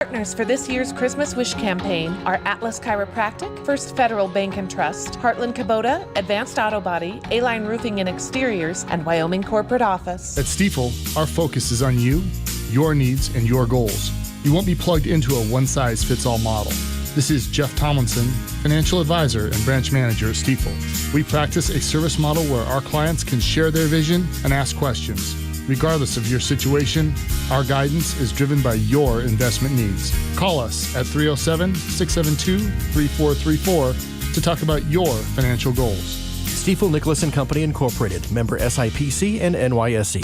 Partners for this year's Christmas Wish campaign are Atlas Chiropractic, First Federal Bank and Trust, Heartland Kubota, Advanced Auto Body, A-Line Roofing and Exteriors, and Wyoming Corporate Office. At Stifel, our focus is on you, your needs, and your goals. You won't be plugged into a one-size-fits-all model. This is Jeff Tomlinson, financial advisor and branch manager at Stifel. We practice a service model where our clients can share their vision and ask questions. Regardless of your situation, our guidance is driven by your investment needs. Call us at 307-672-3434 to talk about your financial goals. Stifel Nicholas and Company Incorporated, member SIPC and NYSE.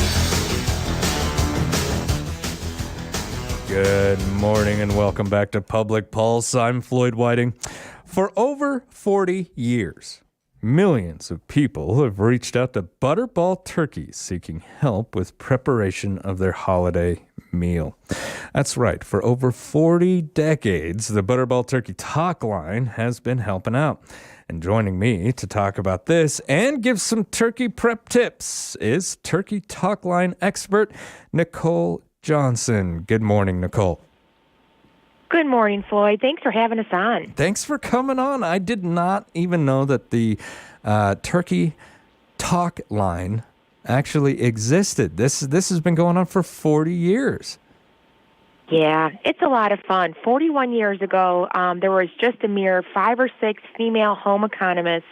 Good morning and welcome back to Public Pulse. I'm Floyd Whiting. For over 40 years, millions of people have reached out to Butterball Turkeys seeking help with preparation of their holiday meal. That's right. For over 40 decades, the Butterball Turkey Talk Line has been helping out. And joining me to talk about this and give some turkey prep tips is Turkey Talk Line expert Nicole Johnson. Good morning, Nicole. Good morning, Floyd. Thanks for having us on. Thanks for coming on. I did not even know that the Turkey Talk Line actually existed. This has been going on for 40 years. Yeah, it's a lot of fun. 41 years ago, there was just a mere 5 or 6 female home economists.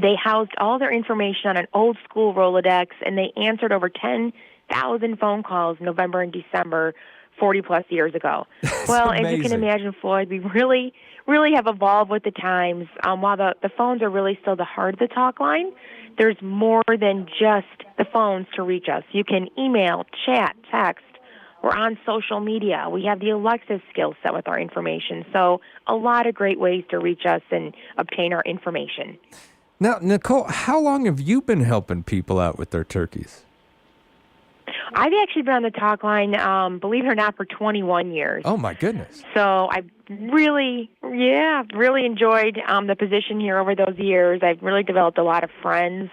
They housed all their information on an old school Rolodex, and they answered over 10,000 phone calls November and December 40-plus years ago. Well, amazing. As you can imagine, Floyd, we really have evolved with the times. While the phones are really still the heart of the talk line, there's more than just the phones to reach us. You can email, chat, text. We're on social media. We have the Alexa skill set with our information. So a lot of great ways to reach us and obtain our information. Now, Nicole, how long have you been helping people out with their turkeys? I've actually been on the talk line, believe it or not, for 21 years. Oh, my goodness. So I've really enjoyed the position here over those years. I've really developed a lot of friends.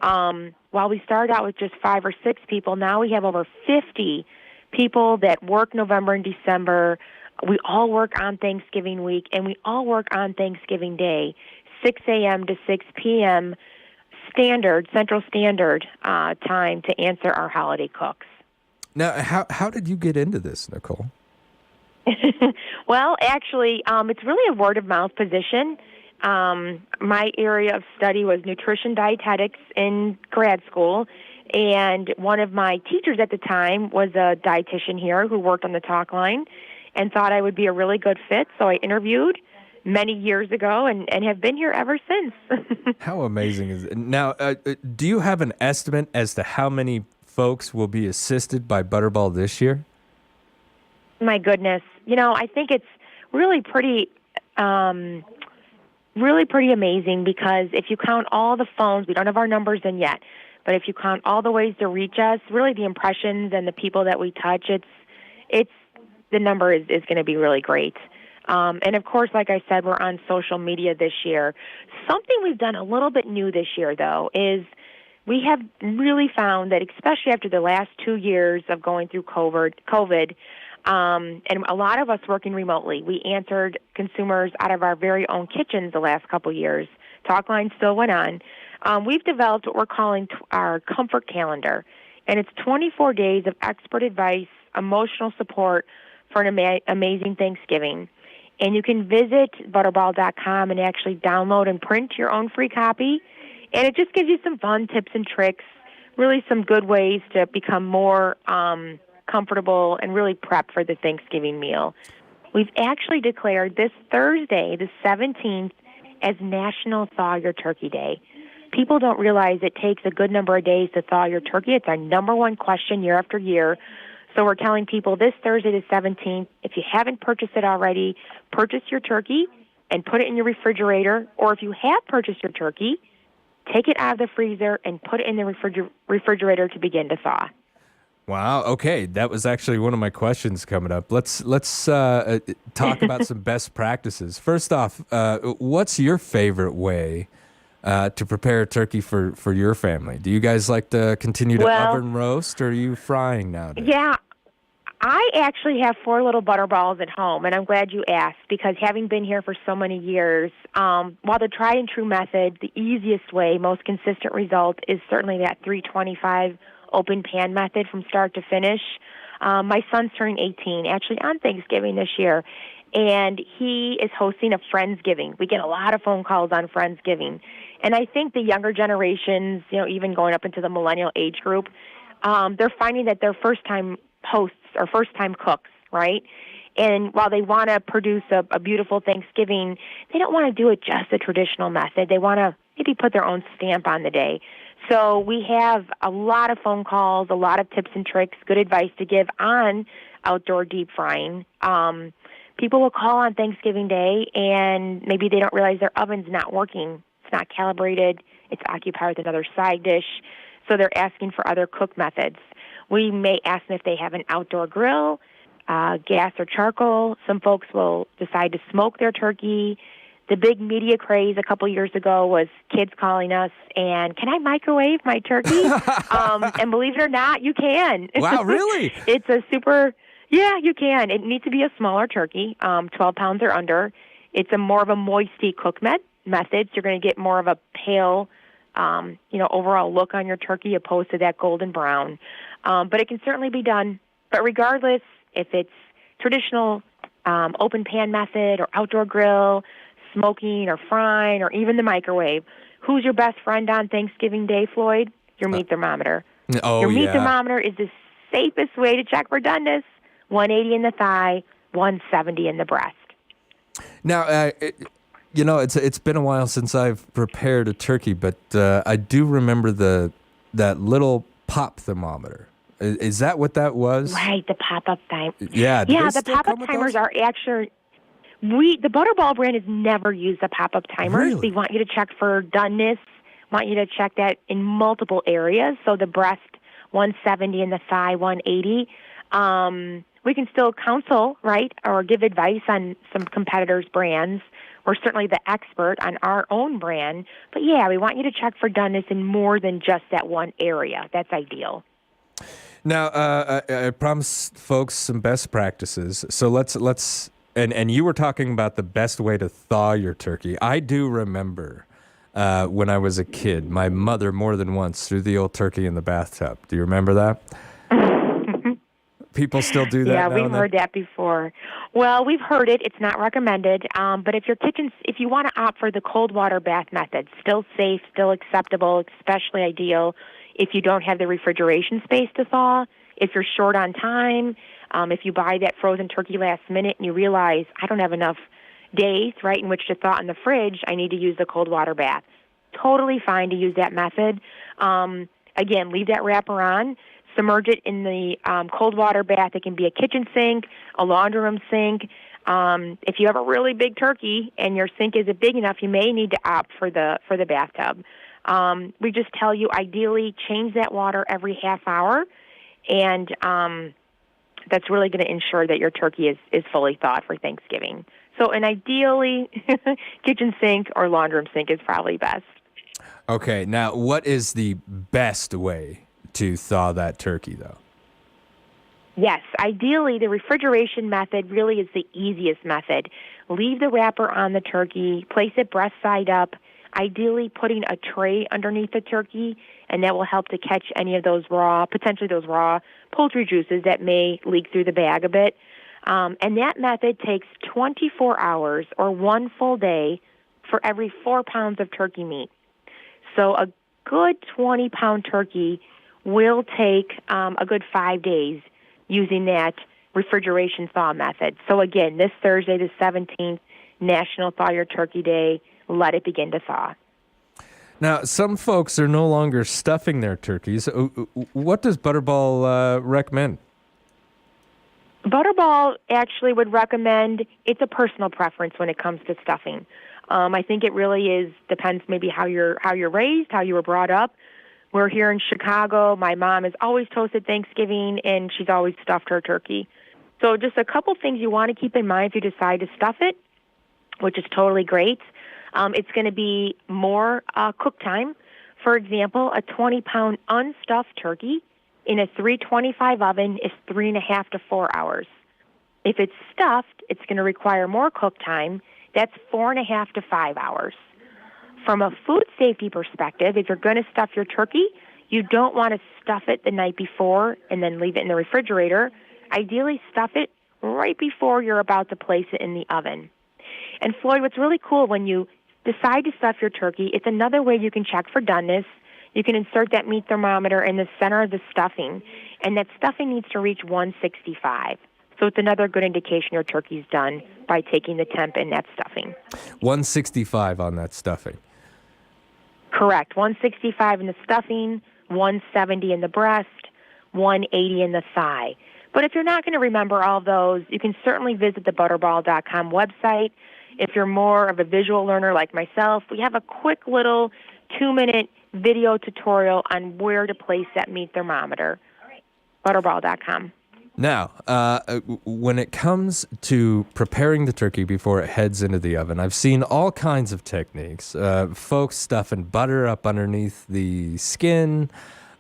While we started out with just 5 or 6 people, now we have over 50 people that work November and December. We all work on Thanksgiving week, and we all work on Thanksgiving Day, 6 a.m. to 6 p.m. Central Standard time to answer our holiday cooks. Now, how did you get into this, Nicole? Well, actually, it's really a word-of-mouth position. My area of study was nutrition dietetics in grad school, and one of my teachers at the time was a dietitian here who worked on the talk line and thought I would be a really good fit, so I interviewed many years ago and have been here ever since. How amazing is it? Now, do you have an estimate as to how many folks will be assisted by Butterball this year? My goodness. I think it's really pretty amazing because if you count all the phones, we don't have our numbers in yet, but if you count all the ways to reach us, really the impressions and the people that we touch, it's the number is going to be really great. And of course, like I said, we're on social media this year. Something we've done a little bit new this year, though, is we have really found that, especially after the last 2 years of going through COVID, and a lot of us working remotely, we answered consumers out of our very own kitchens the last couple years. Talkline still went on. We've developed what we're calling our comfort calendar, and it's 24 days of expert advice, emotional support for an amazing Thanksgiving. And you can visit Butterball.com and actually download and print your own free copy. And it just gives you some fun tips and tricks, really some good ways to become more comfortable and really prep for the Thanksgiving meal. We've actually declared this Thursday, the 17th, as National Thaw Your Turkey Day. People don't realize it takes a good number of days to thaw your turkey. It's our number one question year after year. So we're telling people this Thursday the 17th, if you haven't purchased it already, purchase your turkey and put it in your refrigerator. Or if you have purchased your turkey, take it out of the freezer and put it in the refrigerator to begin to thaw. Wow. Okay, that was actually one of my questions coming up. Let's talk about some best practices. First off, what's your favorite way to prepare a turkey for your family? Do you guys like to continue to oven roast, or are you frying nowadays? Yeah, I actually have 4 little butterballs at home, and I'm glad you asked because having been here for so many years, while the tried and true method, the easiest way, most consistent result is certainly that 325 open pan method from start to finish. My son's turning 18, actually on Thanksgiving this year, and he is hosting a Friendsgiving. We get a lot of phone calls on Friendsgiving. And I think the younger generations, even going up into the millennial age group, they're finding that they're first-time hosts or first-time cooks, right? And while they want to produce a beautiful Thanksgiving, they don't want to do it just the traditional method. They want to maybe put their own stamp on the day. So we have a lot of phone calls, a lot of tips and tricks, good advice to give on outdoor deep frying. People will call on Thanksgiving Day, and maybe they don't realize their oven's not working. It's not calibrated. It's occupied with another side dish. So they're asking for other cook methods. We may ask them if they have an outdoor grill, gas or charcoal. Some folks will decide to smoke their turkey. The big media craze a couple years ago was kids calling us and, can I microwave my turkey? And believe it or not, you can. Wow, really? It's yeah, you can. It needs to be a smaller turkey, 12 pounds or under. It's more of a moisty cook method. So you're going to get more of a pale, overall look on your turkey opposed to that golden brown. But it can certainly be done. But regardless, if it's traditional open pan method or outdoor grill, smoking or frying or even the microwave, who's your best friend on Thanksgiving Day, Floyd? Your meat thermometer. Oh, your meat yeah. thermometer is the safest way to check for doneness. 180 in the thigh, 170 in the breast. Now, it's been a while since I've prepared a turkey, but I do remember that little pop thermometer. Is that what that was? Right, the pop-up time. Yeah, the pop-up timers are actually... The Butterball brand has never used the pop-up timers. Really? We want you to check for doneness, want you to check that in multiple areas. So the breast, 170, and the thigh, 180. We can still counsel, right, or give advice on some competitors' brands. We're certainly the expert on our own brand. But, yeah, we want you to check for doneness in more than just that one area. That's ideal. Now, I promised folks some best practices. So let's and you were talking about the best way to thaw your turkey. I do remember when I was a kid, my mother more than once threw the old turkey in the bathtub. Do you remember that? People still do that. Yeah, now we've heard that before. Well, we've heard it. It's not recommended. But if you want to opt for the cold water bath method, still safe, still acceptable, especially ideal if you don't have the refrigeration space to thaw, if you're short on time, if you buy that frozen turkey last minute and you realize, I don't have enough days, right, in which to thaw in the fridge, I need to use the cold water bath. Totally fine to use that method. Again, leave that wrapper on. Submerge it in the cold water bath. It can be a kitchen sink, a laundry room sink. If you have a really big turkey and your sink isn't big enough, you may need to opt for the bathtub. We just tell you, ideally, change that water every half hour, and that's really going to ensure that your turkey is fully thawed for Thanksgiving. So, and ideally, kitchen sink or laundry room sink is probably best. Okay, now what is the best way to thaw that turkey, though? Yes, ideally, the refrigeration method really is the easiest method. Leave the wrapper on the turkey, place it breast side up, ideally putting a tray underneath the turkey, and that will help to catch any of potentially those raw poultry juices that may leak through the bag a bit. And that method takes 24 hours or one full day for every 4 pounds of turkey meat. So a good 20-pound turkey will take a good 5 days using that refrigeration thaw method. So again, this Thursday, the 17th, National Thaw Your Turkey Day, let it begin to thaw. Now, some folks are no longer stuffing their turkeys. What does Butterball recommend? Butterball actually would recommend, it's a personal preference when it comes to stuffing. I think it really depends maybe how you're raised, how you were brought up. We're here in Chicago. My mom has always toasted Thanksgiving, and she's always stuffed her turkey. So just a couple things you want to keep in mind if you decide to stuff it, which is totally great. It's going to be more cook time. For example, a 20-pound unstuffed turkey in a 325 oven is 3.5 to 4 hours. If it's stuffed, it's going to require more cook time. That's 4.5 to 5 hours. From a food safety perspective, if you're going to stuff your turkey, you don't want to stuff it the night before and then leave it in the refrigerator. Ideally, stuff it right before you're about to place it in the oven. And Floyd, what's really cool when you decide to stuff your turkey, it's another way you can check for doneness. You can insert that meat thermometer in the center of the stuffing, and that stuffing needs to reach 165. So it's another good indication your turkey's done by taking the temp in that stuffing. 165 on that stuffing. Correct. 165 in the stuffing, 170 in the breast, 180 in the thigh. But if you're not going to remember all of those, you can certainly visit the Butterball.com website. If you're more of a visual learner like myself, we have a quick little 2-minute video tutorial on where to place that meat thermometer. Butterball.com. Now, when it comes to preparing the turkey before it heads into the oven, I've seen all kinds of techniques. Folks stuffing butter up underneath the skin.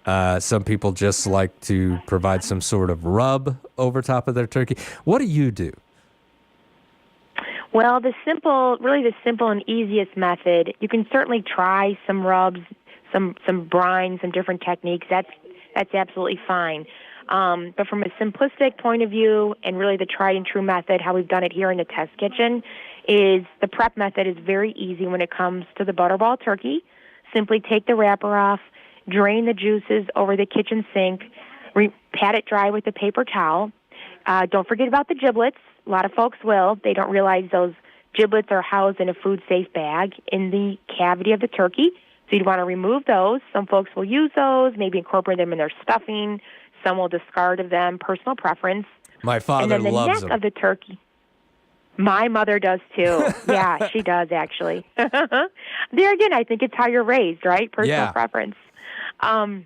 Some people just like to provide some sort of rub over top of their turkey. What do you do? Well, the simple and easiest method, you can certainly try some rubs, some brine, some different techniques. That's absolutely fine. But from a simplistic point of view, and really the tried and true method, how we've done it here in the test kitchen, is the prep method is very easy when it comes to the Butterball turkey. Simply take the wrapper off, drain the juices over the kitchen sink, pat it dry with a paper towel. Don't forget about the giblets. A lot of folks will. They don't realize those giblets are housed in a food-safe bag in the cavity of the turkey. So you'd want to remove those. Some folks will use those, maybe incorporate them in their stuffing. Some will discard of them, personal preference. My father and then loves the them. neck of the turkey. My mother does too. Yeah, she does actually. There again, I think it's how you're raised, right? Personal preference. And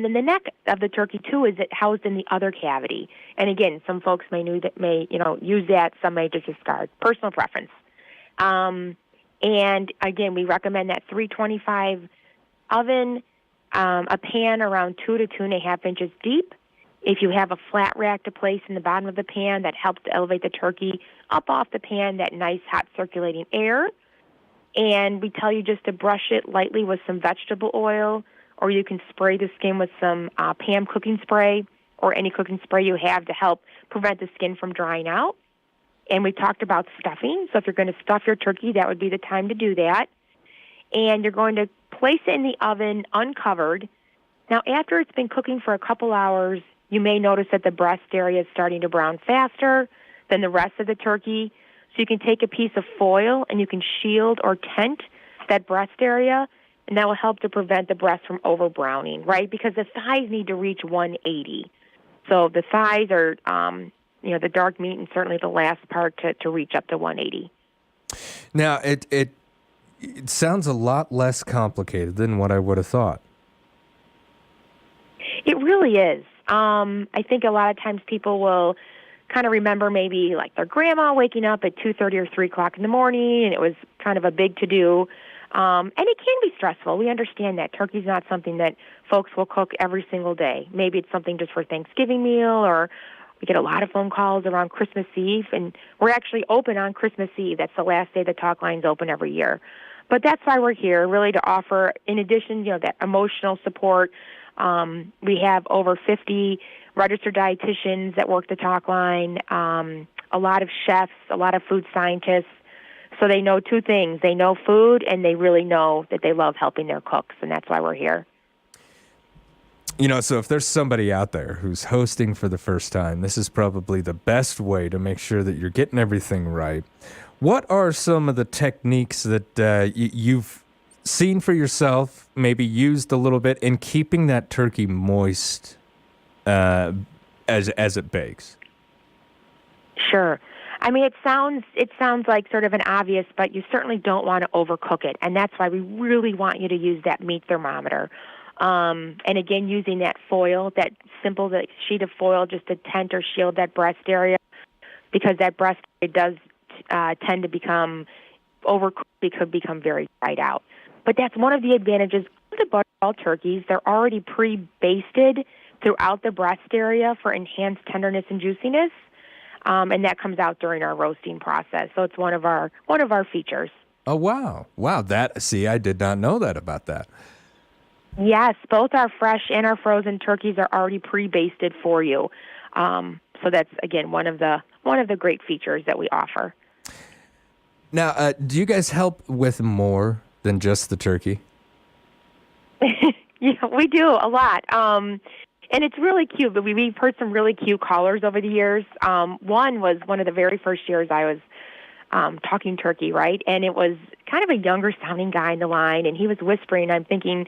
then the neck of the turkey too is housed in the other cavity. And again, some folks may use that. Some may just discard. Personal preference. And again, we recommend that 325 oven, a pan around 2 to 2.5 inches deep. If you have a flat rack to place in the bottom of the pan, that helps to elevate the turkey up off the pan, that nice hot circulating air. And we tell you just to brush it lightly with some vegetable oil, or you can spray the skin with some Pam cooking spray or any cooking spray you have to help prevent the skin from drying out. And we talked about stuffing, so if you're going to stuff your turkey, that would be the time to do that. And you're going to place it in the oven uncovered. Now, after it's been cooking for a couple hours, you may notice that the breast area is starting to brown faster than the rest of the turkey. So you can take a piece of foil and you can shield or tent that breast area, and that will help to prevent the breast from over browning, right? Because the thighs need to reach 180. So the thighs are, the dark meat, and certainly the last part to reach up to 180. Now, it sounds a lot less complicated than what I would have thought. It really is. I think a lot of times people will kind of remember maybe like their grandma waking up at 2:30 or 3 o'clock in the morning, and it was kind of a big to-do. And it can be stressful. We understand that. Turkey's not something that folks will cook every single day. Maybe it's something just for Thanksgiving meal, or we get a lot of phone calls around Christmas Eve, and we're actually open on Christmas Eve. That's the last day the talk line's open every year. But that's why we're here, really to offer, in addition, that emotional support. We have over 50 registered dietitians that work the talk line, a lot of chefs, a lot of food scientists. So they know two things. They know food, and they really know that they love helping their cooks, and that's why we're here. So if there's somebody out there who's hosting for the first time, this is probably the best way to make sure that you're getting everything right. What are some of the techniques that you've seen for yourself, maybe used a little bit in keeping that turkey moist as it bakes? Sure. I mean, it sounds like sort of an obvious, but you certainly don't want to overcook it, and that's why we really want you to use that meat thermometer. And again, using that foil, that sheet of foil, just to tent or shield that breast area, because that breast area does tend to become overcooked. It could become very dried out. But that's one of the advantages of the Butterball turkeys. They're already pre-basted throughout the breast area for enhanced tenderness and juiciness, and that comes out during our roasting process. So it's one of our features. Oh, wow. Wow. I did not know that about that. Yes, both our fresh and our frozen turkeys are already pre-basted for you. So that's, again, one of the great features that we offer. Now, do you guys help with more than just the turkey? Yeah, we do a lot. And it's really cute. But we've heard some really cute callers over the years. One was one of the very first years I was talking turkey, right? And it was kind of a younger sounding guy in the line, and he was whispering. I'm thinking,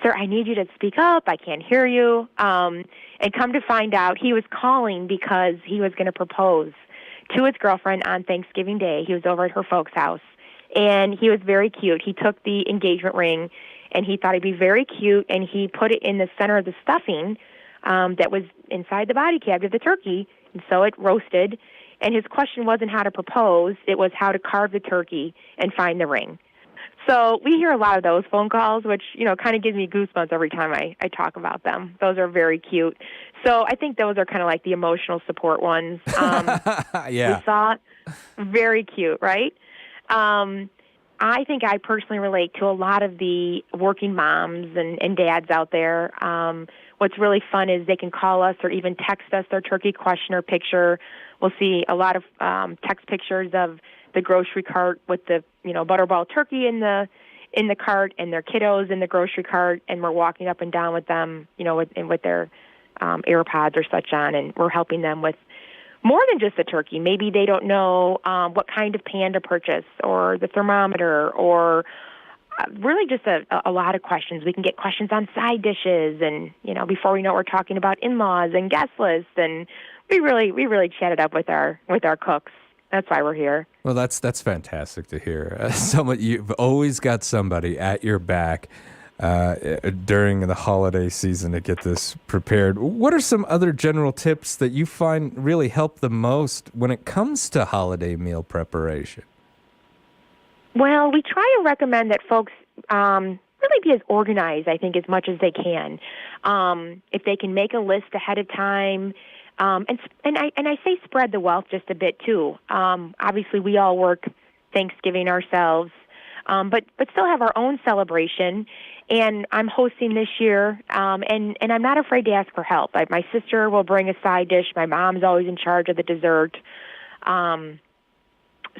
sir, I need you to speak up. I can't hear you. And come to find out, he was calling because he was going to propose to his girlfriend on Thanksgiving Day. He was over at her folks' house, and he was very cute. He took the engagement ring, and he thought it'd be very cute, and he put it in the center of the stuffing that was inside the body cavity of the turkey, and so it roasted. And his question wasn't how to propose. It was how to carve the turkey and find the ring. So we hear a lot of those phone calls, which, kind of gives me goosebumps every time I talk about them. Those are very cute. So I think those are kind of like the emotional support ones. Yeah. We saw it. Very cute, right? I think I personally relate to a lot of the working moms and dads out there. What's really fun is they can call us or even text us their turkey question or picture. We'll see a lot of text pictures of the grocery cart with the Butterball turkey in the cart and their kiddos in the grocery cart, and we're walking up and down with them, with their AirPods or such on, and we're helping them with more than just the turkey. Maybe they don't know what kind of pan to purchase, or the thermometer, or really just a lot of questions. We can get questions on side dishes, and before we know it, we're talking about in-laws and guest lists, and we really chat it up with our cooks. That's why we're here. Well, that's fantastic to hear. You've always got somebody at your back during the holiday season to get this prepared. What are some other general tips that you find really help the most when it comes to holiday meal preparation? Well, we try to recommend that folks really be as organized, I think, as much as they can. If they can make a list ahead of time. And I say spread the wealth just a bit too. Obviously, we all work Thanksgiving ourselves, but still have our own celebration. And I'm hosting this year, and I'm not afraid to ask for help. My sister will bring a side dish. My mom's always in charge of the dessert.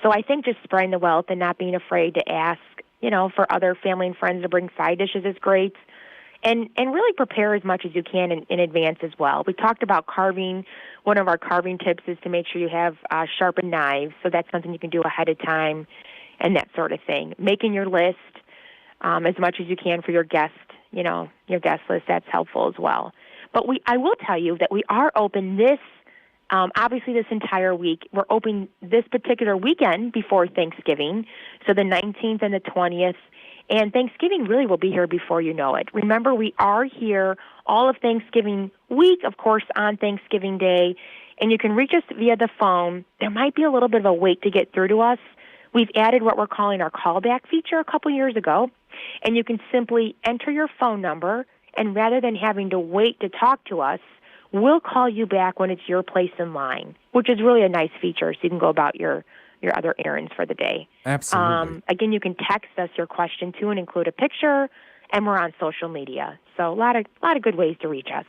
So I think just spreading the wealth and not being afraid to ask, for other family and friends to bring side dishes is great. And really prepare as much as you can in advance as well. We talked about carving. One of our carving tips is to make sure you have sharpened knives. So that's something you can do ahead of time and that sort of thing. Making your list as much as you can for your guest list, that's helpful as well. But I will tell you that we are open obviously this entire week. We're open this particular weekend before Thanksgiving, so the 19th and the 20th. And Thanksgiving really will be here before you know it. Remember, we are here all of Thanksgiving week, of course, on Thanksgiving Day. And you can reach us via the phone. There might be a little bit of a wait to get through to us. We've added what we're calling our callback feature a couple years ago. And you can simply enter your phone number, and rather than having to wait to talk to us, we'll call you back when it's your place in line, which is really a nice feature, so you can go about your other errands for the day. Absolutely. Again, you can text us your question too and include a picture, and we're on social media. So a lot of good ways to reach us.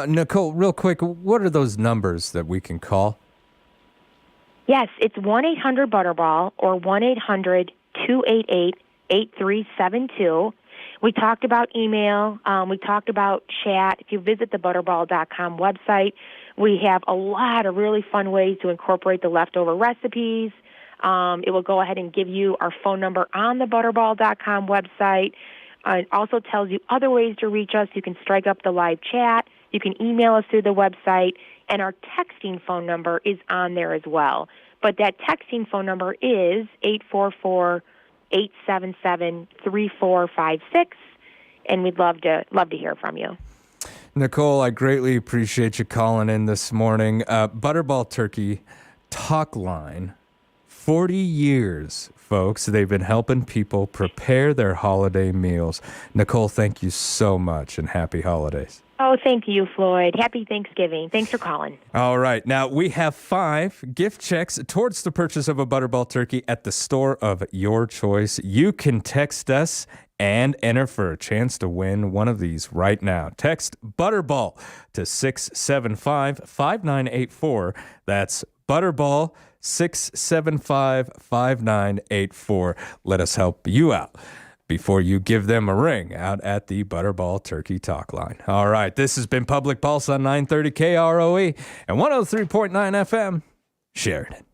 Nicole, real quick, what are those numbers that we can call? Yes, it's 1-800-BUTTERBALL or 1-800-288-8372. We talked about email. We talked about chat. If you visit the Butterball.com website, we have a lot of really fun ways to incorporate the leftover recipes. It will go ahead and give you our phone number on the Butterball.com website. It also tells you other ways to reach us. You can strike up the live chat. You can email us through the website. And our texting phone number is on there as well. But that texting phone number is 844-877-3456. And we'd love to hear from you. Nicole, I greatly appreciate you calling in this morning. Butterball Turkey talk line 40 years, folks, they've been helping people prepare their holiday meals. Nicole, thank you so much, and happy holidays. Oh, thank you, Floyd. Happy Thanksgiving. Thanks for calling. All right. Now, we have 5 gift checks towards the purchase of a Butterball turkey at the store of your choice. You can text us and enter for a chance to win one of these right now. Text Butterball to 675-5984. That's Butterball 675-5984. Let us help you out before you give them a ring out at the Butterball Turkey Talk Line. All right, this has been Public Pulse on 930 KROE and 103.9 FM, Sheridan.